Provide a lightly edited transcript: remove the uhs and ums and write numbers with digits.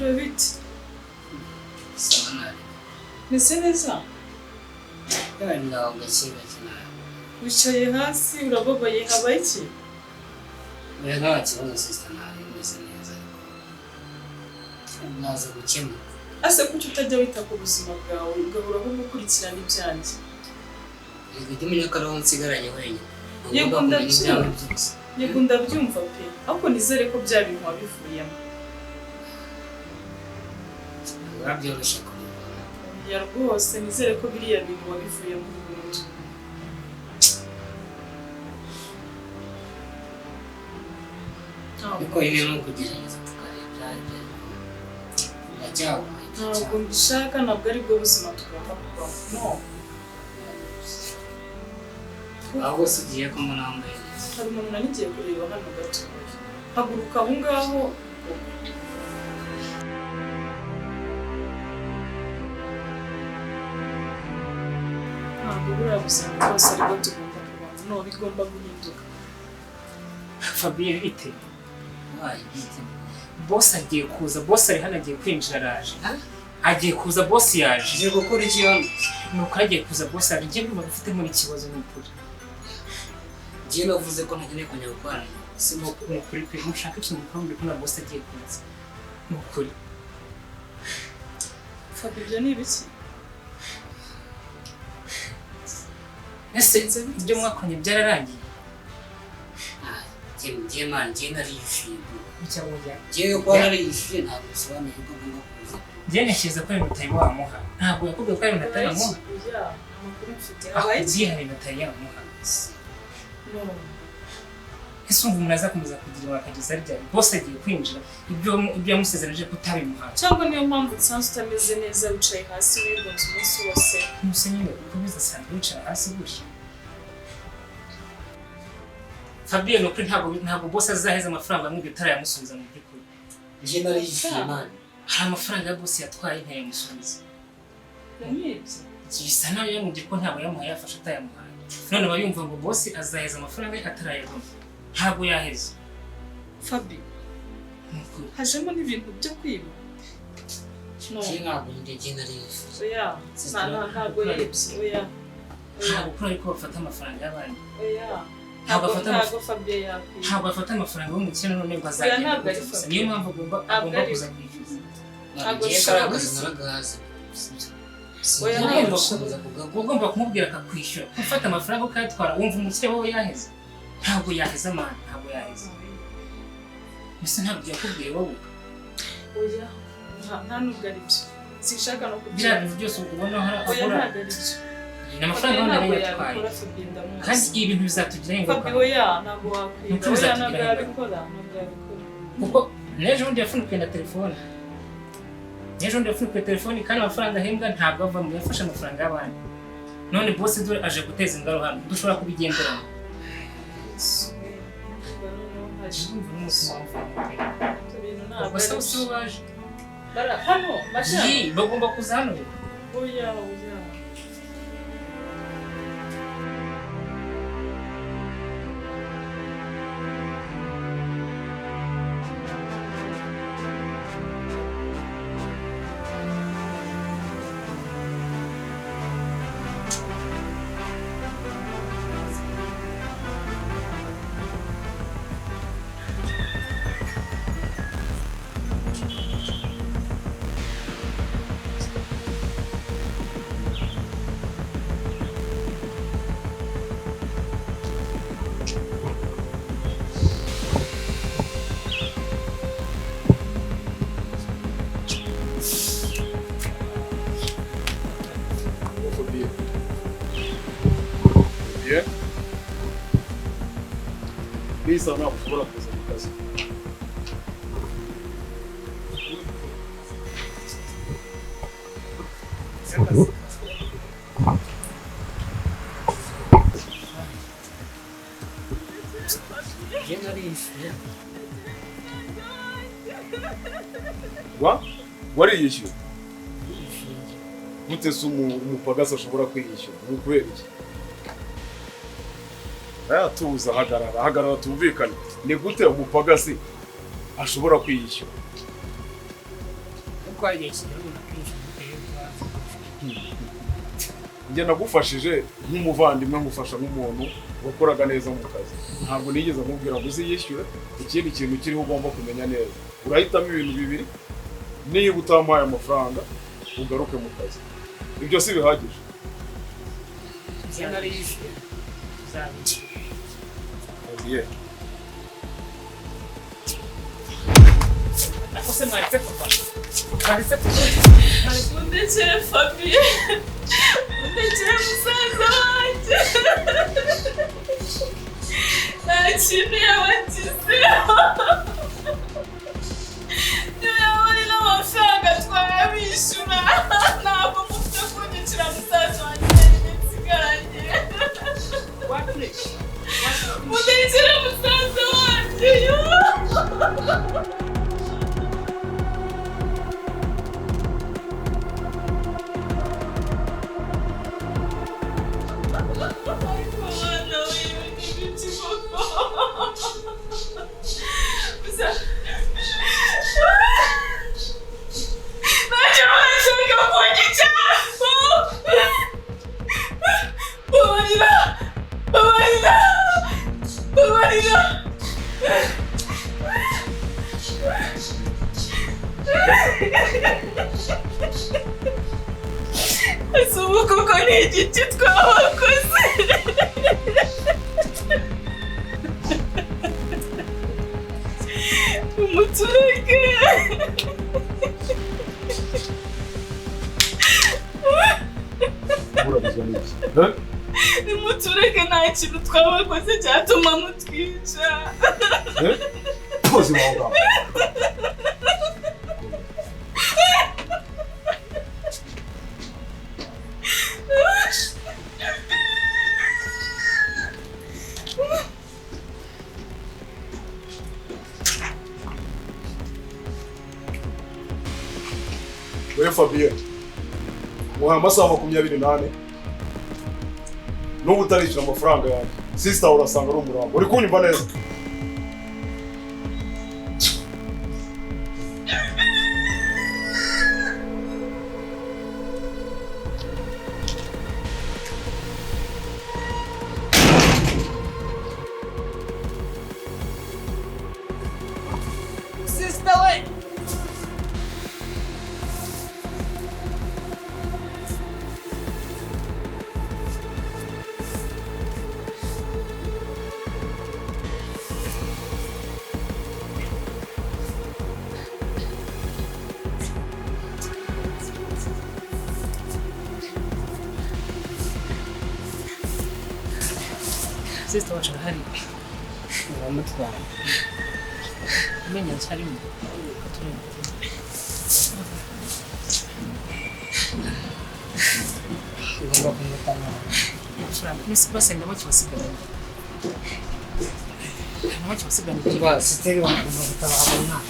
Fabio bite? Sana. Mese neza? Yani ngaho gakiga cyane. Wicaye hasi urababaye habaye iki? Oya nta kibazo sister nari meze neza. Naza gukemura. Ase kuki utajya wita ku buzima bwawe ugahora gukurikirana ibyanjye? Yego ndimenya ko ariho nsigaranye wenyine. Yego ndabyumva pe. Ariko nizere ko bya bintu wabivuyemo. Urabyoroshye kubibona. Ya rwose nizere ko biriya bintu wabivuyemo burundu. Niko ibintu kugerageza tukareba ibyago. Ntabwo mbishaka ntabwo ari bwo buzima tugomba kubaho. No. Aho sugiye ko munambaye. Hari umuntu nanigiye kureba hano gato. Haguruka aho ngaho. Ntabwo buriya buzima bwose aribwo tugomba kubaho. No, bigomba guhinduka. Fabien ite? Boss agiye kuza, boss ari hano agiye kwinjira araje. Agiye kuza boss yaje. Agiye gukora iki hano? Nuko agiye kuza boss ari ngiye kumva gufite muri kibazo n'ukuri. Ngiye navuze ko ntakeneye kongera gukorana. Simo n'ukuri pe mushaka ikintu kandi ko na boss agiye kuza. N'ukuri. Fabio ni ibiki? Ese ibyo mwakonye byararangiye. Ngiye narishimye. Icyaboya. Ngiye ko narishimye ntabwo bisobanuye ko ngomba kuza. Ngiye nashyize ko ibintu utayimuha. Ntabwo yakubwiye ko ibintu utayimuha. Amakuru mfite. Abaye ibintu utayimuha. No. Ese umuntu azakomeza kugira akageza ryari boss agiye kwinjira ibyo yamusezeranije kutabimuha. Cyangwa niyo mpamvu usanzwe utameze neza wicaye hasi wigunze umunsi wose. Musenyeri ukomeza sanzwe wicara hasi gutya. Fabien ukuri ntabwo boss azaheza amafaranga amwe bitara yamusubiza mu byukuri. Ngiye narishimye man. Hari amafaranga ya boss yatwaye ntayamusubiza. Nibyo. Gisa nayo yamubye ko ntabwo yamuhaye yafasha atayamuhaye. None bayumva ngo boss azaheza amafaranga atarayabona. Ntabwo yaheza. Fabi. Hajemo n'ibintu byo kwiba. No. Ntabwo ngiye narishimye. Oya. Ntabwo yibye. Oya. Ntabwo kuri ariko bafata amafaranga y'abandi. Oya. Ntabwo Fabien yakwiye. ntabwo afata amafaranga y'umukene none ngo azagenda. Niyo mpamvu agomba kuza kwishyuza. Ntabwo nshaka naragahaze. Oya ugomba kumubwira akakwishyura. Ufata amafaranga ukayatwara wumva umukire wowe yaheze. Ntabwo yaheza man, ntabwo yaheza. Ese ntabwo yakubwiye wowe. Oya. Nta nubwo ari byo. Sinshaka no kugira. Bya bintu byose ubona Oya ntabwo ari byo. N'amafaranga ntabwo yatwaye. Kandi ibintu bizatugira ingaruka. Fabio oya ntabwo wakwiga. Oya ntabwo yabikora. Kuko n'ejo bundi yafunikuye na telefone. N'ejo bundi yafunikuye telefone kandi amafaranga ahembwa ntabwo ava mu yafashe amafaranga y'abandi. None boss dore aje guteza ingaruka hano. Dushobora kubigenderana. Hano, mashya. Bagomba kuza hano. Oya. Bisa ntabwo ushobora kuza mu kazi. wariyishyura gute se umupagasi ashobora kwiyishyura ni ukubera iki? tuza hagarara tumvikane, ni gute umupagasi ashobora kwiyishyura? gutwara igihe kigera umuntu akinjira njye nagufashije nk'umuvandimwe ngufasha nk'umuntu wakoraga neza mu kazi ntabwo nigeze nkubwira ngo uziyishyure ikindi kintu kiriho ugomba kumenya neza urahitamo ibintu bibiri niba utampaye amafaranga ugaruke mu kazi ibyo si bihagije nari yishyuye Fabien nakose mwaretse papa mwaretse Mundekere Fabien mundekere musaza wanjye nta kintu yabagizeho niyo yaba ari n'amafaranga twayabishyura ntabwo mufite kunyukira musaza wanjye nari nsigaranye mundekere musaza wanjye ubu koko ni igiti twabakoze umuturage umuturage nta kintu twabakoze cyatuma mutwica pozi wawe Fabien muha amasaha 28 n'ubu utarishyura amafaranga yanjye sister urasanga ari umurambo uri kunyumva neza sister we sister wacu arahari uramutwara umenya cyarimo ugomba kumutanga amafaranga nisi base ndamo kibasigana ndamo kibasigana Siteri wangu gutabaha umwana